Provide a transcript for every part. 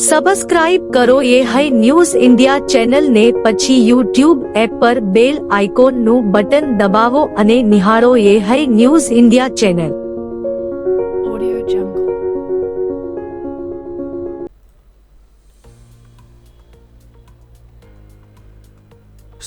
Subscribe કરો એ હૈ news India ચેનલને, પછી યુટ્યુબ એપ પર બેલ આઇકોનનું બટન દબાવો અને નિહાળો એ હૈ news India channel. Audio Jungle.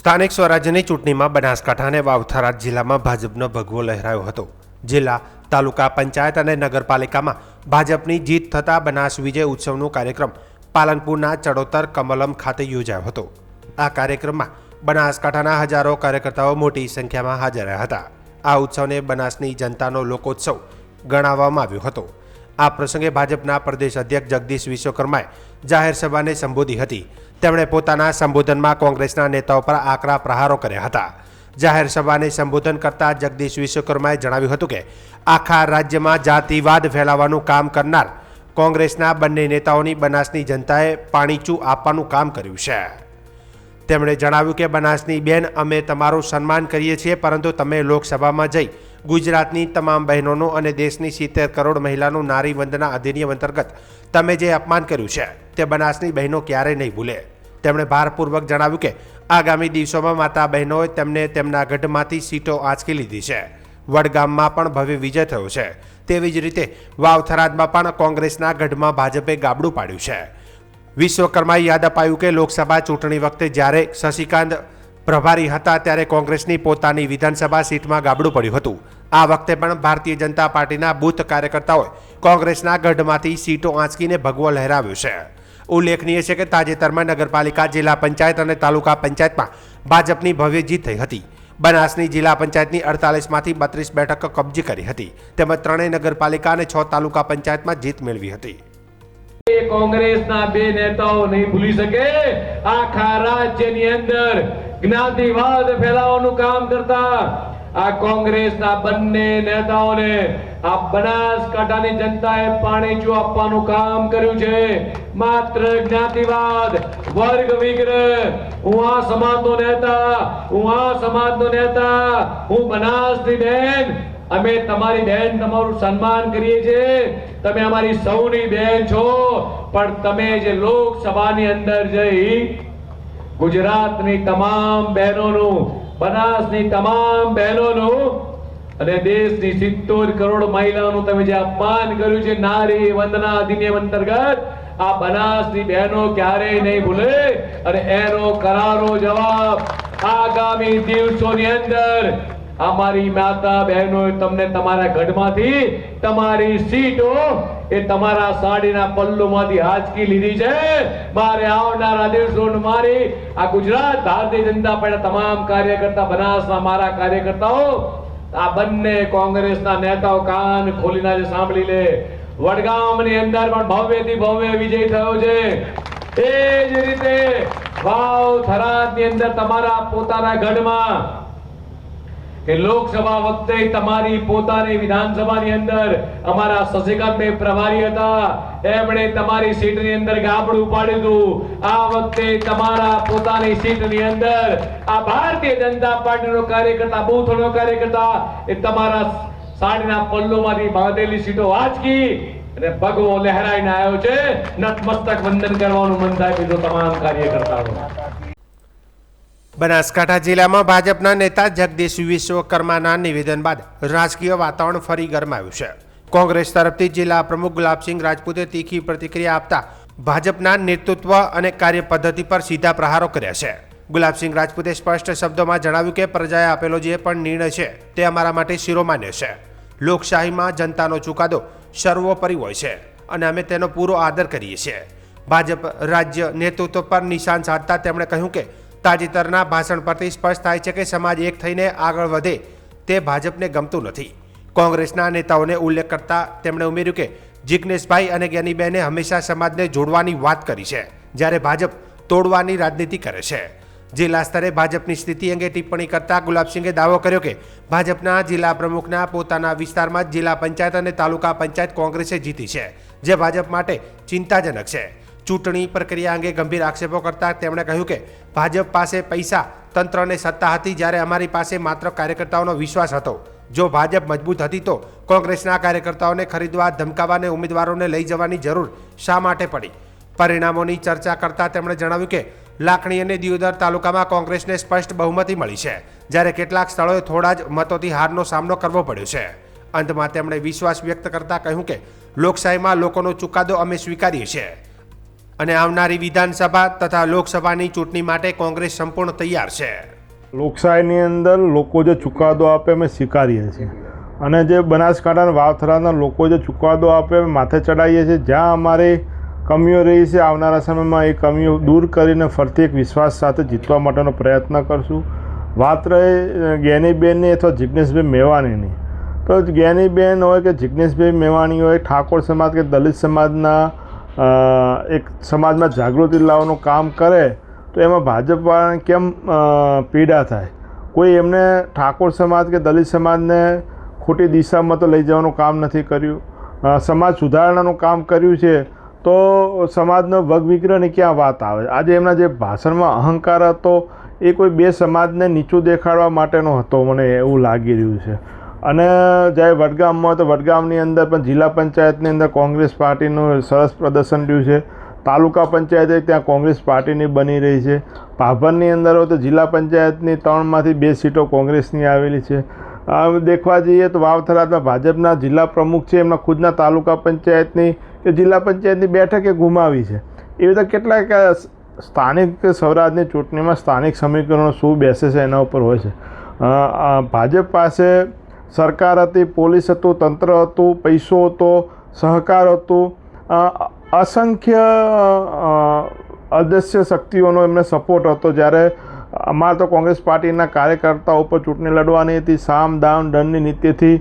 સ્થાનિક સ્વરાજ્યની ચૂંટણીમાં બનાસકાંઠા અને વાવથરા જિલ્લામાં ભાજપનો ભગવો લહેરાયો હતો. જિલ્લા, તાલુકા પંચાયત અને નગરપાલિકામાં ભાજપની જીત થતાં બનાસ વિજય ઉત્સવનો કાર્યક્રમ પાલનપુરના ચડોતર કમલમ ખાતે યોજાયો હતો. આ કાર્યક્રમમાં બનાસકાંઠાના હજારો કાર્યકર્તાઓ મોટી સંખ્યામાં હાજર રહ્યા હતા. આ ઉત્સવને બનાસની જનતાનો લોકોત્સવ ગણાવવામાં આવ્યો હતો. આ પ્રસંગે ભાજપના પ્રદેશ અધ્યક્ષ જગદીશ વિશ્વકર્માએ જાહેર સભાને સંબોધી હતી. તેમણે પોતાના સંબોધનમાં કોંગ્રેસના નેતાઓ પર આકરા પ્રહારો કર્યા હતા. જાહેર સભાને સંબોધન કરતા જગદીશ વિશ્વકર્માએ જણાવ્યું હતું કે આખા રાજ્યમાં જાતિવાદ ફેલાવવાનું કામ કરનાર કોંગ્રેસના બંને નેતાઓની બનાસની જનતાએ પાણીચું આપવાનું કામ કર્યું છે. તેમણે જણાવ્યું કે બનાસની બેન, અમે તમારું સન્માન કરીએ છીએ, પરંતુ તમે લોકસભામાં જઈ ગુજરાતની તમામ બહેનોનું અને દેશની 70 કરોડ મહિલાનું નારી વંદના અધિનિયમ અંતર્ગત તમે જે અપમાન કર્યું છે તે બનાસની બહેનો ક્યારેય નહીં ભૂલે. તેમણે ભારપૂર્વક જણાવ્યું કે આગામી દિવસોમાં માતા બહેનોએ તેમને તેમના ગઢમાંથી સીટો આંચકી લીધી છે. વડગામમાં પણ ભવ્ય વિજય થયો છે. તેવી જ રીતે વાવથરાદમાં પણ કોંગ્રેસના ગઢમાં ભાજપે ગાબડું પાડ્યું છે. વિશ્વકર્માએ યાદ અપાયું કે લોકસભા ચૂંટણી વખતે જ્યારે શશિકાંત પ્રભારી હતા ત્યારે કોંગ્રેસની પોતાની વિધાનસભા સીટમાં ગાબડું પડ્યું હતું. આ વખતે પણ ભારતીય જનતા પાર્ટીના બૂથ કાર્યકર્તાઓએ કોંગ્રેસના ગઢમાંથી સીટો આંચકીને ભગવો લહેરાવ્યો છે. ઉલ્લેખનીય છે કે તાજેતરમાં નગરપાલિકા, જિલ્લા પંચાયત અને તાલુકા પંચાયતમાં ભાજપની ભવ્ય જીત થઈ હતી. બનાસની જિલ્લા પંચાયતની 48માંથી 32 બેઠકો કબજે કરી હતી. તેમજ 3 નગરપાલિકા અને 6 તાલુકા પંચાયતમાં જીત મેળવી હતી. કોંગ્રેસના બે નેતાઓ નહીં ભૂલી શકે આખા રાજ્યની અંદર જ્ઞાતિવાદ ફેલાવવાનું કામ કરતા આ કોંગ્રેસના બંને નેતાઓને આ બનાસકાંઠાની જનતાએ પાણીચું આપવાનું કામ કર્યું છે. માત્ર જ્ઞાતિવાદ, વર્ગ વિગ્રહ, હું આ સમાજનો નેતા, હું આ સમાજનો નેતા, હું બનાસની બેન, અમે તમારી બેન, તમારું સન્માન કરીએ છીએ, તમે અમારી સૌની બેન છો, પણ તમે જે લોકસભાની અંદર જઈ ગુજરાતની તમામ બહેનોનું, બનાસની તમામ બહેનોનું અને દેશની 70 કરોડ મહિલાઓનું તમે જે અપમાન કર્યું છે નારી વંદના અધિનિયમ અંતર્ગત, આ બનાસની બહેનો ક્યારેય નહીં ભૂલે. અને એનો કરારો જવાબ આગામી દિવસોની અંદર અમારી માતા બહેનો તમને તમારા ગઢમાંથી તમારી સીટો એ તમારા સાડીના પલ્લુમાંથી હાંચકી લીધી છે. મારે આવનારા દિવસોમાં મારી આ ગુજરાત ભારતીય જનતા પાર્ટીના તમામ કાર્યકર્તા, બનાસના મારા કાર્યકર્તાઓ, આ બંને કોંગ્રેસના નેતાઓ કાન ખોલીને આજે સાંભળી લે. વડગામની અંદર પણ ભવ્યથી ભવ્ય વિજય થયો છે. એ જ રીતે વાવથરાની અંદર તમારા પોતાના ગઢમાં કે લોકસભા વખતે તમારી પોતાની વિધાનસભાની અંદર અમારા શશિકાંતભાઈ પ્રભારી હતા, એમણે તમારી સીટની અંદર ગાબડું પાડ્યું હતું. આ વખતે તમારા પોતાની સીટની અંદર આ ભારતીય જનતા પાર્ટીનો કાર્યકર્તા, બૂથનો કાર્યકર્તા એ તમારા સાડીના પલ્લોમાંથી બાંધેલી સીટો આંચકી અને ભગવો લહેરાઈને આવ્યો છે. નતમસ્તક વંદન કરવાનું મન થાય બીજો તમામ કાર્યકર્તાઓ. બનાસકાંઠા જિલ્લામાં ભાજપના નેતા જગદીશ વિશ્વકર્માના નિવેદન બાદ રાજકીય વાતાવરણ ફરી ગરમાયું છે. કોંગ્રેસ તરફથી જિલ્લા પ્રમુખ ગુલાબસિંહ રાજપૂતે તીખી પ્રતિક્રિયા આપતા ભાજપના નેતૃત્વ અને કાર્ય પદ્ધતિ પર સીધા પ્રહારો કર્યા છે. ગુલાબસિંહ રાજપૂતે સ્પષ્ટ શબ્દોમાં જણાવ્યું કે પ્રજાએ આપેલો જે પણ નિર્ણય છે તે અમારા માટે શિરોમાન્ય છે. લોકશાહીમાં જનતાનો ચુકાદો સર્વોપરી હોય છે અને અમે તેનો પૂરો આદર કરીએ છીએ. ભાજપ રાજ્ય નેતૃત્વ પર નિશાન સાધતા તેમણે કહ્યું કે તાજેતરના ભાષણ પરથી સ્પષ્ટ થાય છે કે સમાજ એક થઈને આગળ વધે તે ભાજપને ગમતું નથી. કોંગ્રેસના નેતાઓને ઉલ્લેખ કરતા તેમણે ઉમેર્યું કે જિગ્નેશભાઈ અને જ્ઞાનીબેને હંમેશા સમાજને જોડવાની વાત કરી છે, જ્યારે ભાજપ તોડવાની રાજનીતિ કરે છે. જિલ્લા સ્તરે ભાજપની સ્થિતિ અંગે ટિપ્પણી કરતા ગુલાબસિંહે દાવો કર્યો કે ભાજપના જિલ્લા પ્રમુખના પોતાના વિસ્તારમાં જ જિલ્લા પંચાયત અને તાલુકા પંચાયત કોંગ્રેસે જીતી છે, જે ભાજપ માટે ચિંતાજનક છે. ચૂંટણી પ્રક્રિયા અંગે ગંભીર આક્ષેપો કરતા તેમણે કહ્યું કે ભાજપ પાસે પૈસા, તંત્ર અને સત્તા હતી, જ્યારે અમારી પાસે માત્ર કાર્યકર્તાઓનો વિશ્વાસ હતો. જો ભાજપ મજબૂત હતી તો કોંગ્રેસના કાર્યકર્તાઓને ખરીદવા, ધમકાવા અને ઉમેદવારોને લઈ જવાની જરૂર શા માટે પડી? પરિણામોની ચર્ચા કરતા તેમણે જણાવ્યું કે લાખણી અને દિયોદર તાલુકામાં કોંગ્રેસને સ્પષ્ટ બહુમતી મળી છે, જ્યારે કેટલાક સ્થળોએ થોડા જ મતોથી હારનો સામનો કરવો પડ્યો છે. અંતમાં તેમણે વિશ્વાસ વ્યક્ત કરતા કહ્યું કે લોકશાહીમાં લોકોનો ચુકાદો અમે સ્વીકારીએ છીએ અને આવનારી વિધાનસભા તથા લોકસભાની ચૂંટણી માટે કોંગ્રેસ સંપૂર્ણ તૈયાર છે. લોકશાહીની અંદર લોકો જે ચુકાદો આપે અમે સ્વીકારીએ છીએ અને જે બનાસકાંઠા વાવથરાના લોકો જે ચુકાદો આપે અમે માથે ચડાવીએ છીએ. જ્યાં અમારી કમીઓ રહી છે આવનારા સમયમાં એ કમીઓ દૂર કરીને ફરતી એક વિશ્વાસ સાથે જીતવા માટેનો પ્રયત્ન કરશું. વાત રહે જ્ઞાનીબેનની અથવા જિજ્ઞેશભાઈ મેવાણીની, તો જ્ઞાનીબેન હોય કે જિજ્ઞેશભાઈ મેવાણી હોય, ઠાકોર સમાજ કે દલિત સમાજના એક સમાજમાં જાગૃતિ લાવવાનું કામ કરે તો એમાં ભાજપવાળાને કેમ પીડા થાય? કોઈ એમને ઠાકોર સમાજ કે દલિત સમાજને ખોટી દિશામાં તો લઈ જવાનું કામ નથી કર્યું. સમાજ સુધારણાનું કામ કર્યું છે તો સમાજનો વગવિગ્રહની ક્યાં વાત આવે? આજે એમના જે ભાષણમાં અહંકાર હતો એ કોઈ બે સમાજને નીચું દેખાડવા માટેનો હતો, મને એવું લાગી રહ્યું છે. અને જ્યારે વડગામમાં હોય તો વડગામની અંદર પણ જિલ્લા પંચાયતની અંદર કોંગ્રેસ પાર્ટીનું સરસ પ્રદર્શન રહ્યું છે. તાલુકા પંચાયત ત્યાં કોંગ્રેસ પાર્ટીની બની રહી છે. ભાભરની અંદર હોય તો જિલ્લા પંચાયતની 3માંથી 2 સીટો કોંગ્રેસની આવેલી છે. દેખવા જઈએ તો વાવથરામાં ભાજપના જિલ્લા પ્રમુખ છે, એમના ખુદના તાલુકા પંચાયતની કે જિલ્લા પંચાયતની બેઠકે ગુમાવી છે. એવી રીતે કેટલાક સ્થાનિક સ્વરાજની ચૂંટણીમાં સ્થાનિક સમીકરણો શું બેસે છે એના ઉપર હોય છે. ભાજપ પાસે સરકાર હતી, પોલીસ હતું, તંત્ર હતું, પૈસો હતો, સહકાર હતું, અસંખ્ય અદૃશ્ય શક્તિઓનો એમને સપોર્ટ હતો. જ્યારે અમારે તો કોંગ્રેસ પાર્ટીના કાર્યકર્તાઓ ઉપર ચૂંટણી લડવાની હતી. સામ દામ દંડની નીતિથી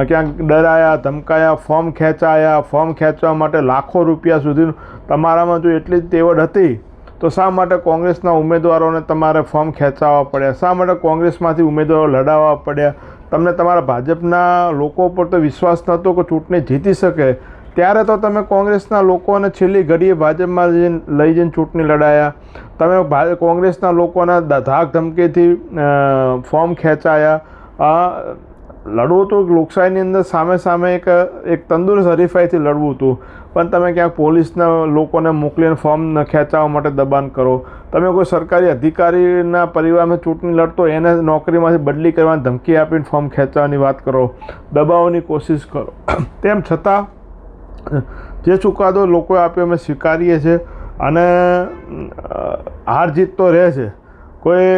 ક્યાંક ડરાયા, ધમકાયા, ફોર્મ ખેંચાયા. ફોર્મ ખેંચવા માટે લાખો રૂપિયા સુધી તમારામાં જો એટલી જ તેવડ હતી તો શા માટે કોંગ્રેસના ઉમેદવારોને તમારે ફોર્મ ખેંચાવવા પડ્યા? શા માટે કોંગ્રેસમાંથી ઉમેદવારો લડાવવા પડ્યા? તમને તમારા ભાજપના લોકો પર તો વિશ્વાસ નહોતો કે ચૂંટણી જીતી શકે, ત્યારે તો તમે કોંગ્રેસના લોકોને છેલ્લી ઘડીએ ભાજપમાં લઈ જઈને ચૂંટણી લડાયા. તમે કોંગ્રેસના લોકોના ધાક ધમકીથી ફોર્મ ખેંચાયા. લડવું હતું લોકશાહીની અંદર સામે સામે એક તંદુરસ્ત હરીફાઈથી લડવું હતું, પણ તમે ક્યાંક પોલીસના લોકોને મોકલીને ફોર્મ ખેંચાવવા માટે દબાણ કરો. તમે કોઈ સરકારી અધિકારીના પરિવારમાં ચૂંટણી લડતો એને નોકરીમાંથી બદલી કરવાની ધમકી આપીને ફોર્મ ખેંચવાની વાત કરો, દબાવવાની કોશિશ કરો. તેમ છતાં જે ચુકાદો લોકોએ આપ્યો અમે સ્વીકારીએ છીએ અને હાર જીત તો રહે છે. કોઈ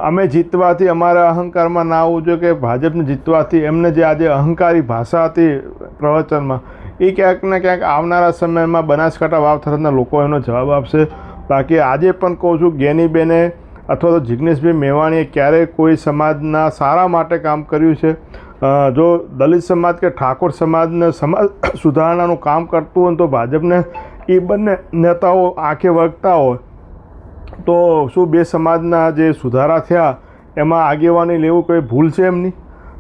અમે જીતવાથી અમારા અહંકારમાં ના આવવું જોઈએ કે ભાજપને જીતવાથી એમને જે આજે અહંકારી ભાષા હતી પ્રવચનમાં એ ક્યાંક ને ક્યાંક આવનારા સમયમાં બનાસકાંઠા વાવથરાના લોકો એનો જવાબ આપશે. બાકી આજે પણ કહું છું, જ્ઞાનીબેને અથવા તો જિજ્ઞેશભાઈ મેવાણીએ ક્યારેય કોઈ સમાજના સારા માટે કામ કર્યું છે? જો દલિત સમાજ કે ઠાકોર સમાજને સમાજ સુધારણાનું કામ કરતું હોય તો ભાજપને એ બંને નેતાઓ આંખે વળગતા હોય તો શું બે સમાજના જે સુધારા થયા એમાં આગેવાની લેવું કોઈ ભૂલ છે એમની?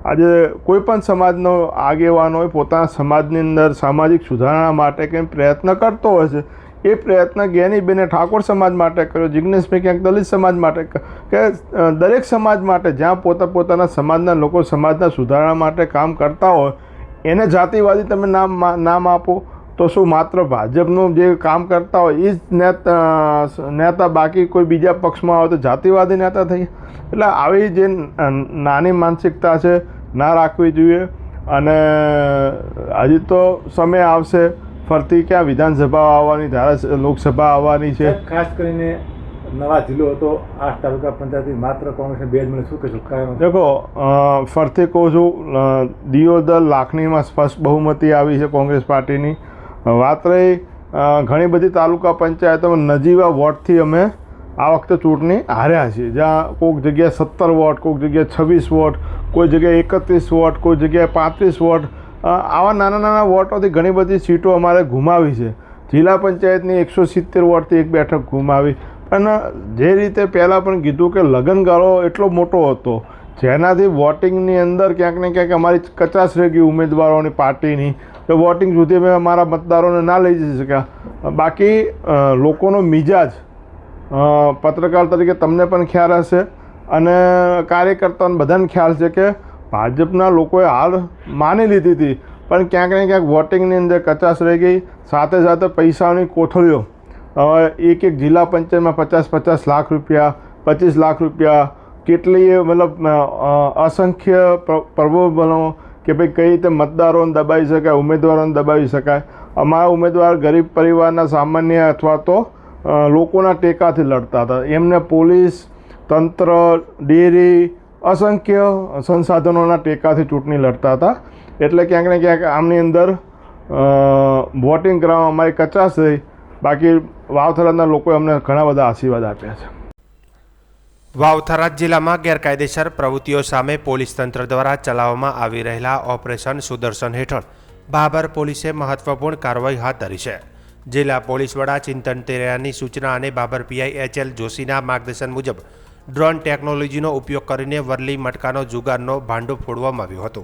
આજે કોઈ પણ સમાજનો આગેવાન હોય પોતાના સમાજની અંદર સામાજિક સુધારણા માટે કંઈ પ્રયત્ન કરતો હોય છે. એ પ્રયત્ન જ્ઞાનીબેને ઠાકોર સમાજ માટે કર્યો, જિજ્ઞેશભાઈ ક્યાંક દલિત સમાજ માટે, કે દરેક સમાજ માટે જ્યાં પોતાના સમાજના લોકો સમાજના સુધારણા માટે કામ કરતા હોય એને જાતિવાદી તમે નામ આપો તો શું માત્ર ભાજપનું જે કામ કરતા હોય એ જ નેતા બાકી કોઈ બીજા પક્ષમાં આવે તો જાતિવાદી નેતા થઈ? એટલે આવી જે નાની માનસિકતા છે ના રાખવી જોઈએ. અને હજી તો સમય આવશે, ફરતી ક્યાં વિધાનસભા આવવાની, લોકસભા આવવાની છે. ખાસ કરીને નવા જિલ્લો હતો 8 તાલુકા પંચાયત માત્ર કોંગ્રેસને 2 જ મળે, શું કહેશો? દેખો, ફરતી કહું છું, દિયોદર લાખણીમાં સ્પષ્ટ બહુમતી આવી છે કોંગ્રેસ પાર્ટીની. વાત રહી ઘણી બધી તાલુકા પંચાયતોમાં નજીવા વોટથી અમે આ વખતે ચૂંટણી હાર્યા છીએ. જ્યાં કોઈક જગ્યાએ 17 વોટ, કોઈક જગ્યાએ 26 વોટ, કોઈ જગ્યાએ 31 વોટ, કોઈ જગ્યાએ 35 વોટ, આવા નાના વોટોથી ઘણી બધી સીટો અમારે ગુમાવી છે. જિલ્લા પંચાયતની 170 વોટથી એક બેઠક ગુમાવી. પણ જે રીતે પહેલાં પણ કીધું કે લગનગાળો એટલો મોટો હતો જેનાથી વોટિંગની અંદર ક્યાંક ને ક્યાંક અમારી કચાશ રહી ગઈ ઉમેદવારોની પાર્ટીની, તો વોટિંગ સુધી અમે અમારા મતદારોને ના લઈ જઈ શક્યા. બાકી લોકોનો મિજાજ પત્રકાર તરીકે તમને પણ ખ્યાલ હશે અને કાર્યકર્તાઓને બધાને ખ્યાલ છે કે ભાજપના લોકોએ હાર માની લીધી હતી, પણ ક્યાંક ને ક્યાંક વોટિંગની અંદર કચાશ રહી ગઈ. સાથે સાથે પૈસાની કોથળીઓ એક જિલ્લા પંચાયતમાં 50-50 લાખ રૂપિયા, 25 લાખ રૂપિયા, કેટલીય મતલબ અસંખ્ય પ્રલોભનો કે ભાઈ કઈ રીતે મતદારોને દબાવી શકાય, ઉમેદવારોને દબાવી શકાય. અમારા ઉમેદવાર ગરીબ પરિવારના સામાન્ય અથવા તો લોકોના ટેકાથી લડતા હતા. એમને પોલીસ, તંત્ર, ડેરી, અસંખ્ય સંસાધનોના ટેકાથી ચૂંટણી લડતા હતા. એટલે ક્યાંક ને ક્યાંક આમની અંદર વોટિંગ કરવામાં અમારી કચાશ થઈ. બાકી વાવ-થરાદના લોકોએ અમને ઘણા બધા આશીર્વાદ આપ્યા છે. વાવ-થરાદ જિલ્લામાં ગેરકાયદેસર પ્રવૃત્તિઓ સામે પોલીસ તંત્ર દ્વારા ચલાવવામાં આવી રહેલા ઓપરેશન સુદર્શન હેઠળ ભાભર પોલીસે મહત્વપૂર્ણ કાર્યવાહી હાથ ધરી છે. જિલ્લા પોલીસ વડા ચિંતન તેરિયાની સૂચના અને ભાભર પીઆઈ એચ.એલ. જોશીના માર્ગદર્શન મુજબ ડ્રોન ટેકનોલોજીનો ઉપયોગ કરીને વરલી મટકાનો જુગારનો ભાંડો ફોડવામાં આવ્યો હતો.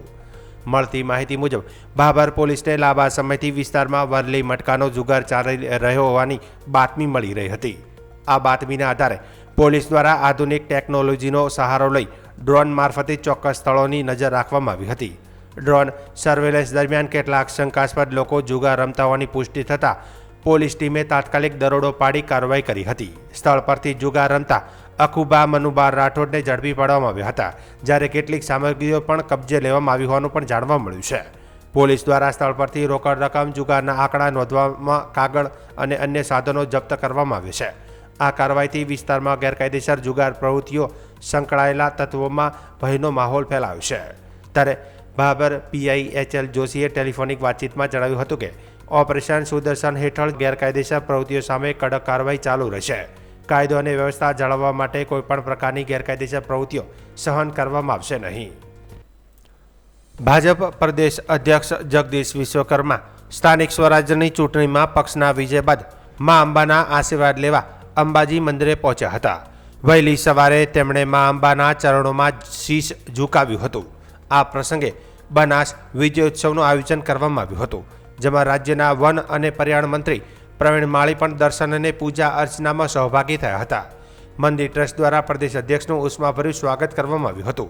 મળતી માહિતી મુજબ ભાભર પોલીસને લાંબા સમયથી વિસ્તારમાં વરલી મટકાનો જુગાર ચાલી રહ્યો હોવાની બાતમી મળી રહી હતી. આ બાતમીના આધારે પોલીસ દ્વારા આધુનિક ટેકનોલોજીનો સહારો લઈ ડ્રોન મારફતે ચોક્કસ સ્થળોની નજર રાખવામાં આવી હતી. ડ્રોન સર્વેલન્સ દરમિયાન કેટલાક શંકાસ્પદ લોકો જુગાર રમતા હોવાની પુષ્ટિ થતાં પોલીસ ટીમે તાત્કાલિક દરોડો પાડી કાર્યવાહી કરી હતી. સ્થળ પરથી જુગાર રમતા અખુબા મનુબા રાઠોડને ઝડપી પાડવામાં આવ્યા હતા, જ્યારે કેટલીક સામગ્રીઓ પણ કબજે લેવામાં આવી હોવાનું પણ જાણવા મળ્યું છે. પોલીસ દ્વારા સ્થળ પરથી રોકડ રકમ, જુગારના આંકડા નોંધવામાં કાગળ અને અન્ય સાધનો જપ્ત કરવામાં આવ્યા છે. આ કાર્યવાહીથી વિસ્તારમાં ગેરકાયદેસર જુગાર પ્રવૃત્તિઓ સંકળાયેલા તત્વોમાં ભયનો માહોલ ફેલાયો છે. ત્યારે ભાભર પીઆઈ એચ.એલ. જોશીએ ટેલિફોનિક વાતચીતમાં જણાવ્યું હતું કે ઓપરેશન સુદર્શન હેઠળ ગેરકાયદેસર પ્રવૃત્તિઓ સામે કડક કાર્યવાહી ચાલુ રહેશે. કાયદો અને વ્યવસ્થા જાળવવા માટે કોઈપણ પ્રકારની ગેરકાયદેસર પ્રવૃત્તિઓ સહન કરવામાં આવશે નહીં. ભાજપ પ્રદેશ અધ્યક્ષ જગદીશ વિશ્વકર્મા સ્થાનિક સ્વરાજ્યની ચૂંટણીમાં પક્ષના વિજય બાદ મા અંબાના આશીર્વાદ લેવા અંબાજી મંદિરે પહોંચ્યા હતા. વહેલી સવારે તેમણે મા અંબાના ચરણોમાં શીશ ઝુકાવ્યું હતું. આ પ્રસંગે બનાસ વિજયોત્સવનું આયોજન કરવામાં આવ્યું હતું, જેમાં રાજ્યના વન અને પર્યાવરણ મંત્રી પ્રવીણ માળી પણ દર્શન અને પૂજા અર્ચનામાં સહભાગી થયા હતા. મંદિર ટ્રસ્ટ દ્વારા પ્રદેશ અધ્યક્ષનું ઉષ્માભર્યું સ્વાગત કરવામાં આવ્યું હતું.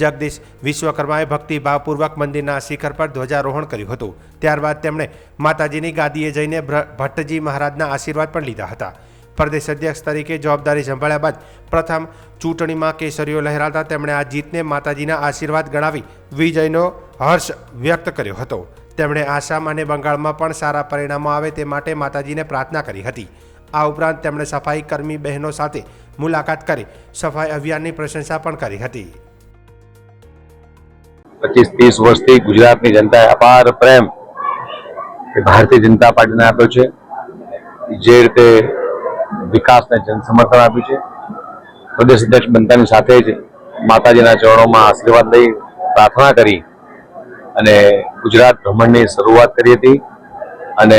જગદીશ વિશ્વકર્માએ ભક્તિભાવપૂર્વક મંદિરના શિખર પર ધ્વજારોહણ કર્યું હતું. ત્યારબાદ તેમણે માતાજીની ગાદીએ જઈને ભટ્ટજી મહારાજના આશીર્વાદ પણ લીધા હતા. પ્રદેશ અધ્યક્ષ તરીકે જવાબદારી સંભાળ્યા બાદ પ્રથમ ચૂંટણીમાં કેસરીઓ લહેરાતા તેમણે આ જીતને માતાજીના આશીર્વાદ ગણાવી વિજયનો હર્ષ વ્યક્ત કર્યો હતો. તેમણે આસામ અને બંગાળમાં પણ સારા પરિણામો આવે તે માટે માતાજીને પ્રાર્થના કરી હતી. આ ઉપરાંત તેમણે સફાઈ કર્મી બહેનો સાથે મુલાકાત કરી સફાઈ અભિયાનની પ્રશંસા પણ કરી હતી. 25-30 વર્ષથી ગુજરાતની જનતાએ અપાર પ્રેમ ભારતીય જનતા પાર્ટીને આપ્યો છે. જે રીતે વિકાસને જનસમર્થન આપ્યું છે. પ્રદેશ અધ્યક્ષ બનતાની સાથે જ માતાજીના ચરણોમાં આશીર્વાદ લઈ પ્રાર્થના કરી અને ગુજરાત ભ્રમણની શરૂઆત કરી હતી. અને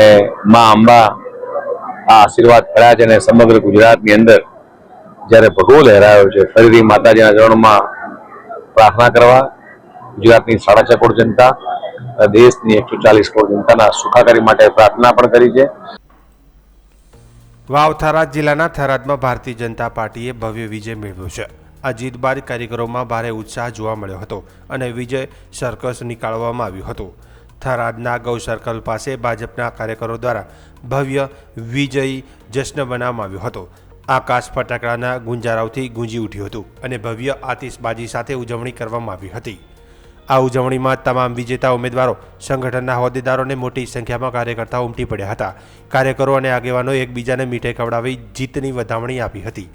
મા અંબા આ આશીર્વાદ કર્યા છે અને સમગ્ર ગુજરાતની અંદર જ્યારે ભગવો લહેરાયો છે, ફરીથી માતાજીના ચરણોમાં પ્રાર્થના કરવા ગુજરાતની 6.5 કરોડ જનતા, દેશની 140 કરોડ જનતાના સુખાકારી માટે પ્રાર્થના પણ કરી છે. વાવ-થરાદ જિલ્લાના થરાદમાં ભારતીય જનતા પાર્ટીએ ભવ્ય વિજય મેળવ્યો છે. આ જીત બાદ કારીગરોમાં ભારે ઉત્સાહ જોવા મળ્યો હતો અને વિજય સર્કસ નીકાળવામાં આવ્યું હતું. થરાદના ગૌ સર્કલ પાસે ભાજપના કાર્યકરો દ્વારા ભવ્ય વિજયી જશ્ન બનાવવામાં આવ્યો હતો. આકાશ ફટાકડાના ગુંજારાવથી ગુંજી ઉઠ્યું હતું અને ભવ્ય આતિશબાજી સાથે ઉજવણી કરવામાં આવી હતી. આ ઉજવણીમાં તમામ વિજેતા ઉમેદવારો, સંગઠનના હોદ્દેદારોને મોટી સંખ્યામાં કાર્યકર્તાઓ ઉમટી પડ્યા હતા. કાર્યકરો અને આગેવાનો એકબીજાને મીઠાઈ ખવડાવી જીતની વધામણી આપી હતી.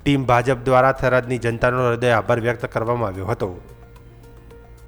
ટીમ ભાજપ દ્વારા થરાદની જનતાનો હૃદય આભાર વ્યક્ત કરવામાં આવ્યો હતો.